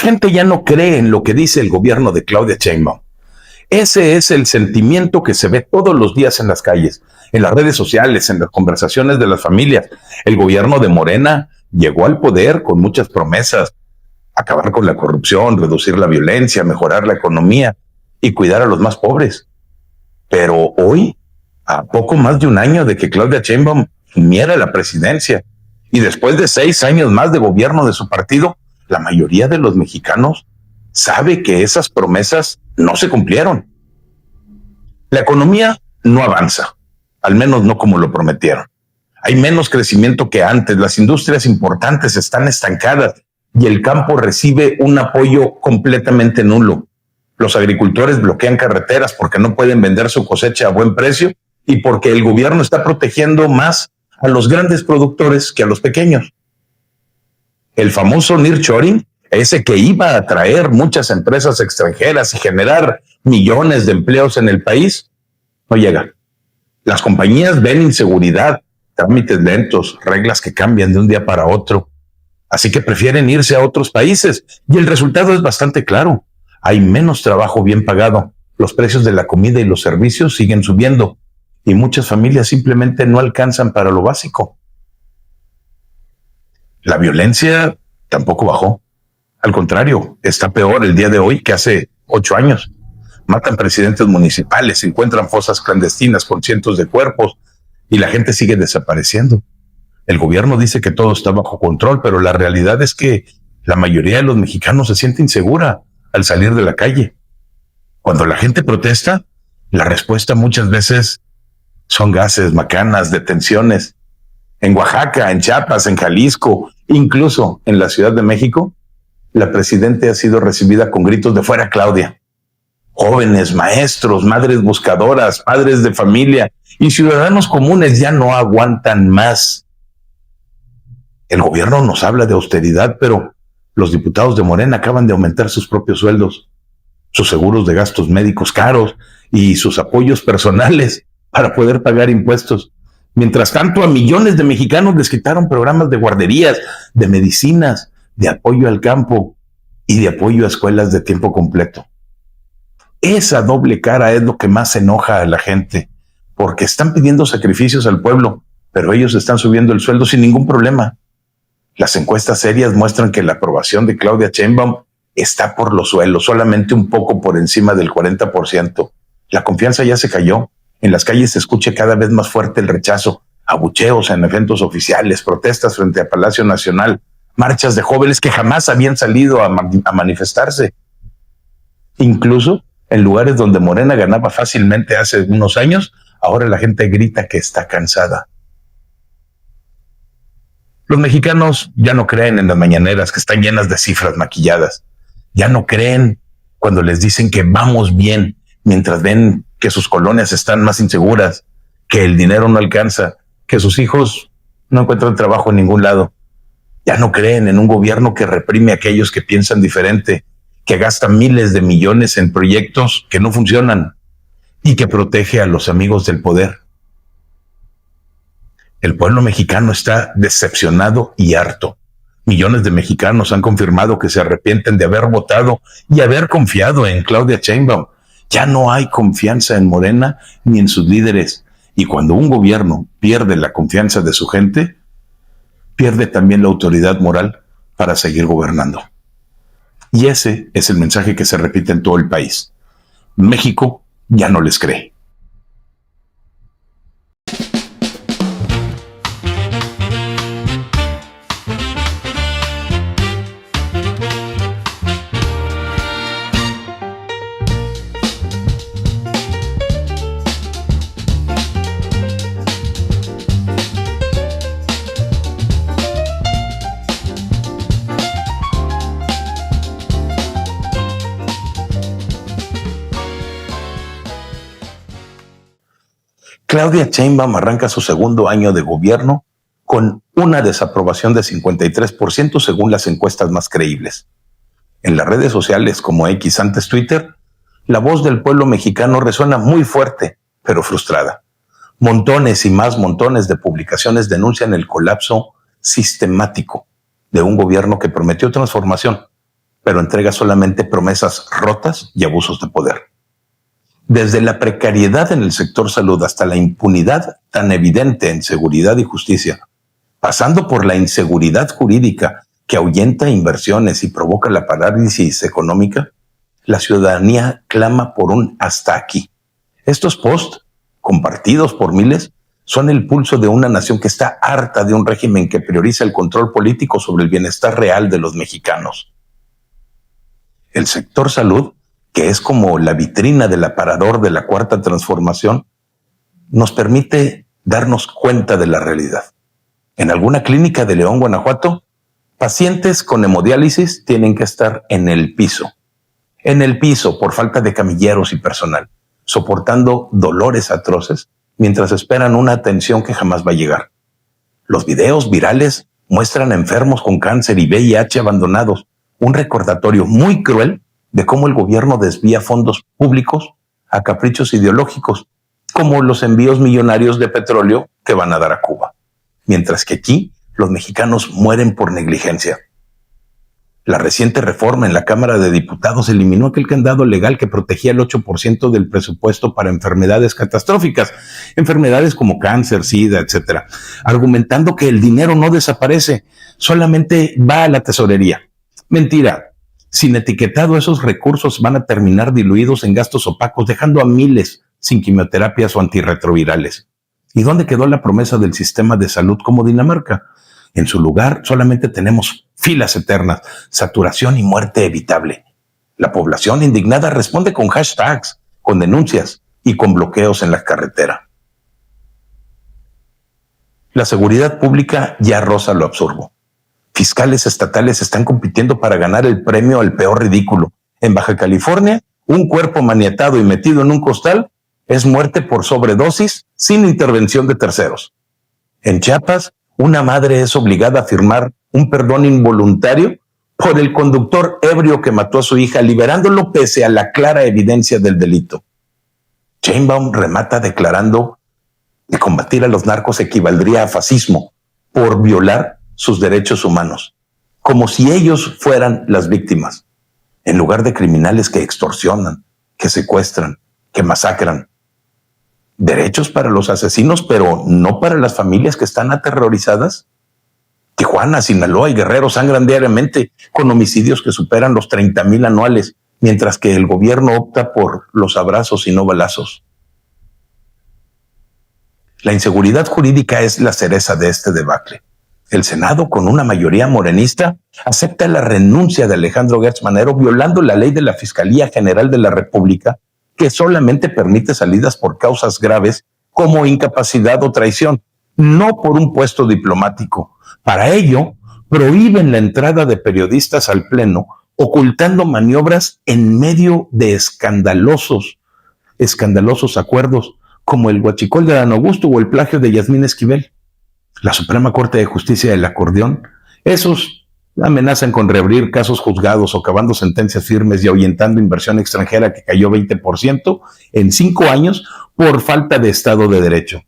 gente ya no cree en lo que dice el gobierno de Claudia Sheinbaum. Ese es el sentimiento que se ve todos los días en las calles, en las redes sociales, en las conversaciones de las familias. El gobierno de Morena llegó al poder con muchas promesas: acabar con la corrupción, reducir la violencia, mejorar la economía y cuidar a los más pobres. Pero hoy, a poco más de un año de que Claudia Sheinbaum asumiera la presidencia y después de 6 años más de gobierno de su partido, la mayoría de los mexicanos sabe que esas promesas no se cumplieron. La economía no avanza, al menos no como lo prometieron. Hay menos crecimiento que antes, las industrias importantes están estancadas y el campo recibe un apoyo completamente nulo. Los agricultores bloquean carreteras porque no pueden vender su cosecha a buen precio y porque el gobierno está protegiendo más a los grandes productores que a los pequeños. El famoso nearshoring, ese que iba a atraer muchas empresas extranjeras y generar millones de empleos en el país, no llega. Las compañías ven inseguridad, trámites lentos, reglas que cambian de un día para otro. Así que prefieren irse a otros países y el resultado es bastante claro. Hay menos trabajo bien pagado, los precios de la comida y los servicios siguen subiendo y muchas familias simplemente no alcanzan para lo básico. La violencia tampoco bajó. Al contrario, está peor el día de hoy que hace 8 años. Matan presidentes municipales, encuentran fosas clandestinas con cientos de cuerpos y la gente sigue desapareciendo. El gobierno dice que todo está bajo control, pero la realidad es que la mayoría de los mexicanos se siente insegura al salir de la calle. Cuando la gente protesta, la respuesta muchas veces son gases, macanas, detenciones. En Oaxaca, en Chiapas, en Jalisco, incluso en la Ciudad de México, la presidenta ha sido recibida con gritos de "fuera Claudia". Jóvenes, maestros, madres buscadoras, padres de familia y ciudadanos comunes ya no aguantan más. El gobierno nos habla de austeridad, pero los diputados de Morena acaban de aumentar sus propios sueldos, sus seguros de gastos médicos caros y sus apoyos personales para poder pagar impuestos. Mientras tanto, a millones de mexicanos les quitaron programas de guarderías, de medicinas, de apoyo al campo y de apoyo a escuelas de tiempo completo. Esa doble cara es lo que más enoja a la gente, porque están pidiendo sacrificios al pueblo, pero ellos están subiendo el sueldo sin ningún problema. Las encuestas serias muestran que la aprobación de Claudia Sheinbaum está por los suelos, solamente un poco por encima del 40%. La confianza ya se cayó. En las calles se escucha cada vez más fuerte el rechazo, abucheos en eventos oficiales, protestas frente a Palacio Nacional, marchas de jóvenes que jamás habían salido a manifestarse. Incluso en lugares donde Morena ganaba fácilmente hace unos años, ahora la gente grita que está cansada. Los mexicanos ya no creen en las mañaneras que están llenas de cifras maquilladas. Ya no creen cuando les dicen que vamos bien, mientras ven que sus colonias están más inseguras, que el dinero no alcanza, que sus hijos no encuentran trabajo en ningún lado. Ya no creen en un gobierno que reprime a aquellos que piensan diferente, que gasta miles de millones en proyectos que no funcionan y que protege a los amigos del poder. El pueblo mexicano está decepcionado y harto. Millones de mexicanos han confirmado que se arrepienten de haber votado y haber confiado en Claudia Sheinbaum. Ya no hay confianza en Morena ni en sus líderes. Y cuando un gobierno pierde la confianza de su gente, pierde también la autoridad moral para seguir gobernando. Y ese es el mensaje que se repite en todo el país. México ya no les cree. Claudia Sheinbaum arranca su segundo año de gobierno con una desaprobación de 53% según las encuestas más creíbles. En las redes sociales como X, antes Twitter, la voz del pueblo mexicano resuena muy fuerte, pero frustrada. Montones y más montones de publicaciones denuncian el colapso sistemático de un gobierno que prometió transformación, pero entrega solamente promesas rotas y abusos de poder. Desde la precariedad en el sector salud hasta la impunidad tan evidente en seguridad y justicia, pasando por la inseguridad jurídica que ahuyenta inversiones y provoca la parálisis económica, la ciudadanía clama por un hasta aquí. Estos posts, compartidos por miles, son el pulso de una nación que está harta de un régimen que prioriza el control político sobre el bienestar real de los mexicanos. El sector salud, que es como la vitrina del aparador de la Cuarta Transformación, nos permite darnos cuenta de la realidad. En alguna clínica de León, Guanajuato, pacientes con hemodiálisis tienen que estar en el piso por falta de camilleros y personal, soportando dolores atroces mientras esperan una atención que jamás va a llegar. Los videos virales muestran a enfermos con cáncer y VIH abandonados, un recordatorio muy cruel de cómo el gobierno desvía fondos públicos a caprichos ideológicos, como los envíos millonarios de petróleo que van a dar a Cuba, mientras que aquí los mexicanos mueren por negligencia. La reciente reforma en la Cámara de Diputados eliminó aquel candado legal que protegía el 8% del presupuesto para enfermedades catastróficas, enfermedades como cáncer, SIDA, etc., argumentando que el dinero no desaparece, solamente va a la tesorería. Mentira. Sin etiquetado, esos recursos van a terminar diluidos en gastos opacos, dejando a miles sin quimioterapias o antirretrovirales. ¿Y dónde quedó la promesa del sistema de salud como Dinamarca? En su lugar solamente tenemos filas eternas, saturación y muerte evitable. La población indignada responde con hashtags, con denuncias y con bloqueos en la carretera. La seguridad pública ya roza lo absurdo. Fiscales estatales están compitiendo para ganar el premio al peor ridículo. En Baja California, un cuerpo maniatado y metido en un costal es muerte por sobredosis sin intervención de terceros. En Chiapas, una madre es obligada a firmar un perdón involuntario por el conductor ebrio que mató a su hija, liberándolo pese a la clara evidencia del delito. Sheinbaum remata declarando que combatir a los narcos equivaldría a fascismo por violar sus derechos humanos, como si ellos fueran las víctimas, en lugar de criminales que extorsionan, que secuestran, que masacran. Derechos para los asesinos, pero no para las familias que están aterrorizadas. Tijuana, Sinaloa y Guerrero sangran diariamente con homicidios que superan los 30,000 anuales, mientras que el gobierno opta por los abrazos y no balazos. La inseguridad jurídica es la cereza de este debacle. El Senado, con una mayoría morenista, acepta la renuncia de Alejandro Gertz Manero, violando la ley de la Fiscalía General de la República, que solamente permite salidas por causas graves como incapacidad o traición, no por un puesto diplomático. Para ello, prohíben la entrada de periodistas al Pleno, ocultando maniobras en medio de escandalosos acuerdos, como el huachicol de Dan Augusto o el plagio de Yasmín Esquivel. La Suprema Corte de Justicia del Acordeón, esos amenazan con reabrir casos juzgados, socavando sentencias firmes y ahuyentando inversión extranjera que cayó 20% en 5 años por falta de Estado de Derecho.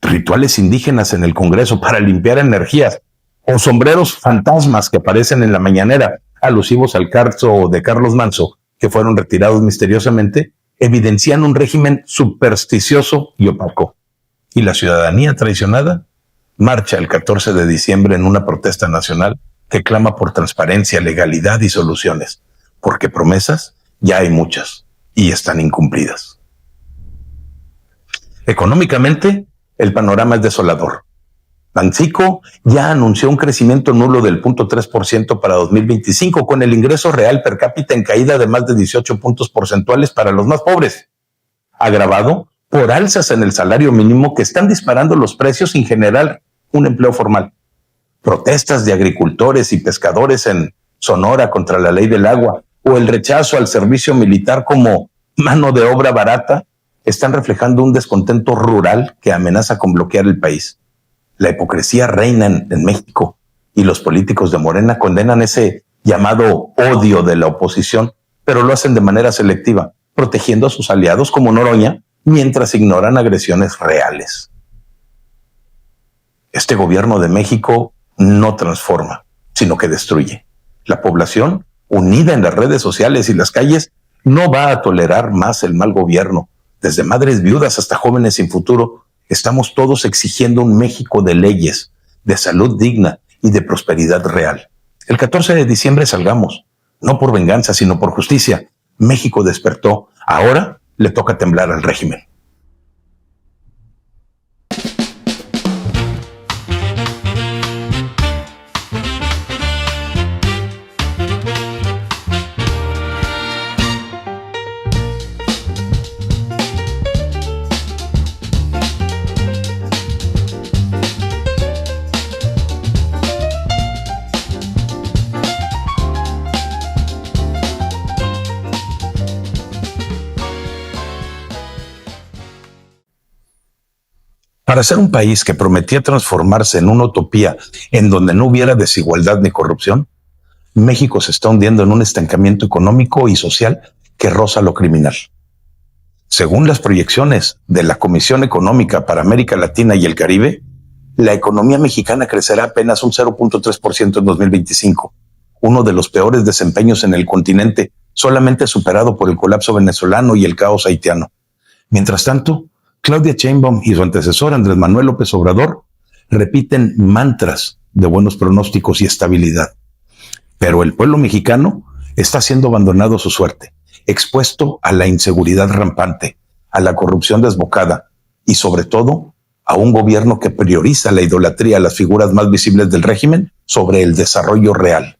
Rituales indígenas en el Congreso para limpiar energías o sombreros fantasmas que aparecen en la mañanera, alusivos al caso de Carlos Manso, que fueron retirados misteriosamente, evidencian un régimen supersticioso y opaco. Y la ciudadanía traicionada marcha el 14 de diciembre en una protesta nacional que clama por transparencia, legalidad y soluciones, porque promesas ya hay muchas y están incumplidas. Económicamente, el panorama es desolador. Banxico ya anunció un crecimiento nulo del 0.3% para 2025, con el ingreso real per cápita en caída de más de 18 puntos porcentuales para los más pobres, agravado por alzas en el salario mínimo que están disparando los precios sin generar un empleo formal. Protestas de agricultores y pescadores en Sonora contra la ley del agua o el rechazo al servicio militar como mano de obra barata están reflejando un descontento rural que amenaza con bloquear el país. La hipocresía reina en México y los políticos de Morena condenan ese llamado odio de la oposición, pero lo hacen de manera selectiva, protegiendo a sus aliados como Noroña, mientras ignoran agresiones reales. Este gobierno de México no transforma, sino que destruye. La población unida en las redes sociales y las calles, no va a tolerar más el mal gobierno. Desde madres viudas hasta jóvenes sin futuro, estamos todos exigiendo un México de leyes, de salud digna y de prosperidad real. El 14 de diciembre salgamos, no por venganza, sino por justicia. México despertó. Ahora le toca temblar al régimen. Para ser un país que prometía transformarse en una utopía en donde no hubiera desigualdad ni corrupción, México se está hundiendo en un estancamiento económico y social que roza lo criminal. Según las proyecciones de la Comisión Económica para América Latina y el Caribe, la economía mexicana crecerá apenas un 0.3% en 2025, uno de los peores desempeños en el continente, solamente superado por el colapso venezolano y el caos haitiano. Mientras tanto, Claudia Sheinbaum y su antecesor Andrés Manuel López Obrador repiten mantras de buenos pronósticos y estabilidad. Pero el pueblo mexicano está siendo abandonado a su suerte, expuesto a la inseguridad rampante, a la corrupción desbocada y sobre todo a un gobierno que prioriza la idolatría a las figuras más visibles del régimen sobre el desarrollo real.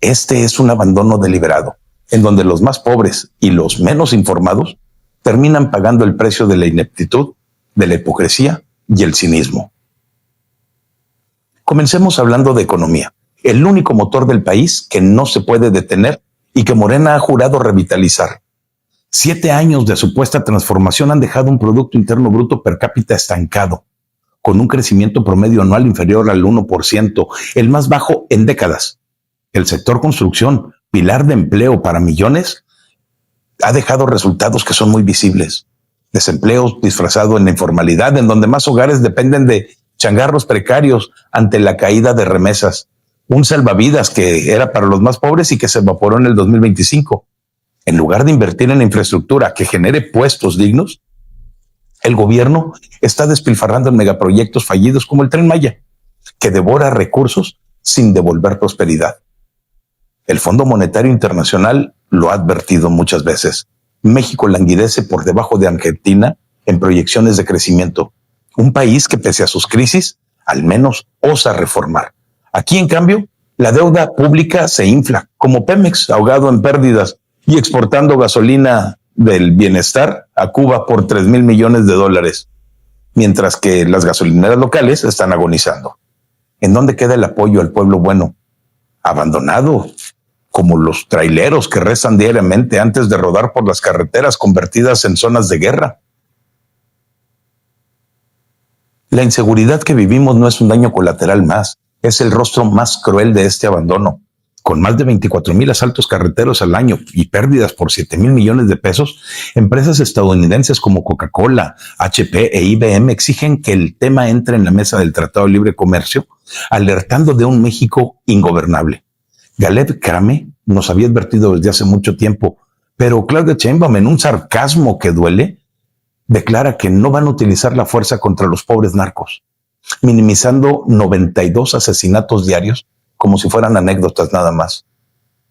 Este es un abandono deliberado, en donde los más pobres y los menos informados terminan pagando el precio de la ineptitud, de la hipocresía y el cinismo. Comencemos hablando de economía, el único motor del país que no se puede detener y que Morena ha jurado revitalizar. 7 años de supuesta transformación han dejado un Producto Interno Bruto per cápita estancado, con un crecimiento promedio anual inferior al 1%, el más bajo en décadas. El sector construcción, pilar de empleo para millones, ha dejado resultados que son muy visibles. Desempleo disfrazado en la informalidad, en donde más hogares dependen de changarros precarios ante la caída de remesas. Un salvavidas que era para los más pobres y que se evaporó en el 2025. En lugar de invertir en la infraestructura que genere puestos dignos, el gobierno está despilfarrando en megaproyectos fallidos como el Tren Maya, que devora recursos sin devolver prosperidad. El Fondo Monetario Internacional lo ha advertido muchas veces. México languidece por debajo de Argentina en proyecciones de crecimiento. Un país que, pese a sus crisis, al menos osa reformar. Aquí, en cambio, la deuda pública se infla, como Pemex, ahogado en pérdidas y exportando gasolina del bienestar a Cuba por $3,000 millones, mientras que las gasolineras locales están agonizando. ¿En dónde queda el apoyo al pueblo bueno? Abandonado, como los traileros que rezan diariamente antes de rodar por las carreteras convertidas en zonas de guerra. La inseguridad que vivimos no es un daño colateral más, es el rostro más cruel de este abandono. Con más de 24,000 asaltos carreteros al año y pérdidas por $7,000 millones, empresas estadounidenses como Coca-Cola, HP e IBM exigen que el tema entre en la mesa del Tratado de Libre Comercio, alertando de un México ingobernable. Galeb Krame nos había advertido desde hace mucho tiempo, pero Claudia Sheinbaum, en un sarcasmo que duele, declara que no van a utilizar la fuerza contra los pobres narcos, minimizando 92 asesinatos diarios como si fueran anécdotas nada más.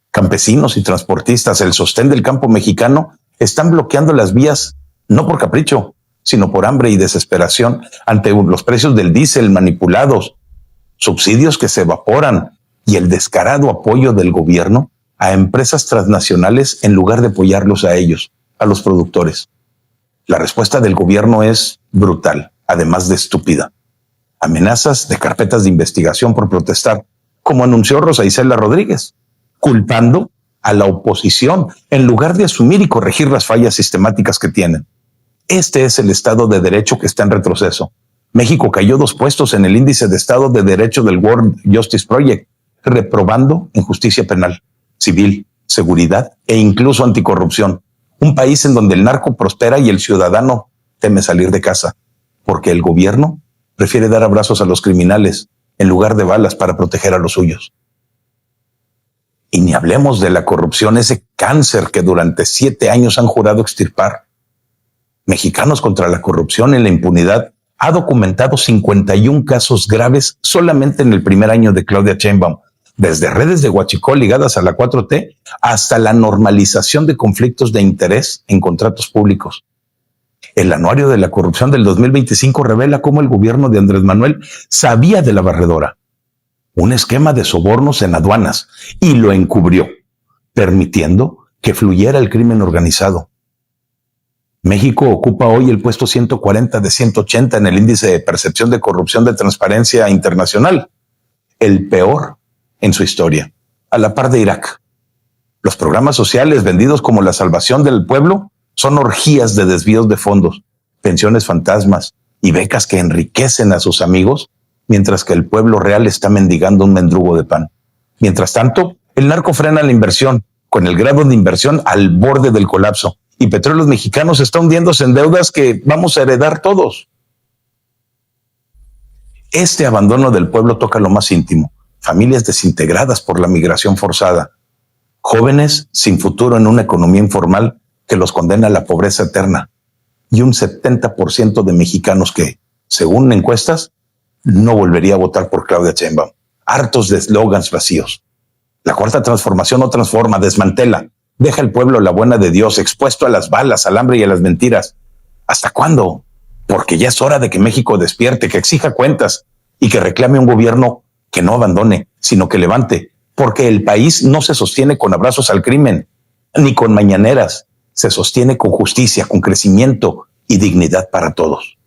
Campesinos y transportistas, el sostén del campo mexicano, están bloqueando las vías no por capricho, sino por hambre y desesperación ante los precios del diésel manipulados, subsidios que se evaporan y el descarado apoyo del gobierno a empresas transnacionales en lugar de apoyarlos a ellos, a los productores. La respuesta del gobierno es brutal, además de estúpida. Amenazas de carpetas de investigación por protestar, como anunció Rosa Isela Rodríguez, culpando a la oposición en lugar de asumir y corregir las fallas sistemáticas que tienen. Este es el Estado de Derecho que está en retroceso. México cayó 2 puestos en el índice de Estado de Derecho del World Justice Project, reprobando en justicia penal, civil, seguridad e incluso anticorrupción. Un país en donde el narco prospera y el ciudadano teme salir de casa, porque el gobierno prefiere dar abrazos a los criminales en lugar de balas para proteger a los suyos. Y ni hablemos de la corrupción, ese cáncer que durante 7 años han jurado extirpar. Mexicanos contra la corrupción y la impunidad ha documentado 51 casos graves solamente en el primer año de Claudia Sheinbaum, desde redes de huachicol ligadas a la 4T hasta la normalización de conflictos de interés en contratos públicos. El anuario de la corrupción del 2025 revela cómo el gobierno de Andrés Manuel sabía de la barredora, un esquema de sobornos en aduanas, y lo encubrió, permitiendo que fluyera el crimen organizado. México ocupa hoy el puesto 140 de 180 en el índice de percepción de corrupción de Transparencia Internacional, el peor en su historia, a la par de Irak. Los programas sociales vendidos como la salvación del pueblo son orgías de desvíos de fondos, pensiones fantasmas y becas que enriquecen a sus amigos, mientras que el pueblo real está mendigando un mendrugo de pan. Mientras tanto, el narco frena la inversión, con el grado de inversión al borde del colapso, y Petróleos Mexicanos está hundiéndose en deudas que vamos a heredar todos. Este abandono del pueblo toca lo más íntimo: familias desintegradas por la migración forzada, jóvenes sin futuro en una economía informal que los condena a la pobreza eterna, y un 70% de mexicanos que, según encuestas, no volvería a votar por Claudia Sheinbaum, hartos de eslogans vacíos. La cuarta transformación no transforma, desmantela, deja al pueblo la buena de Dios expuesto a las balas, al hambre y a las mentiras. ¿Hasta cuándo? Porque ya es hora de que México despierte, que exija cuentas y que reclame un gobierno que no abandone, sino que levante, porque el país no se sostiene con abrazos al crimen, ni con mañaneras, se sostiene con justicia, con crecimiento y dignidad para todos.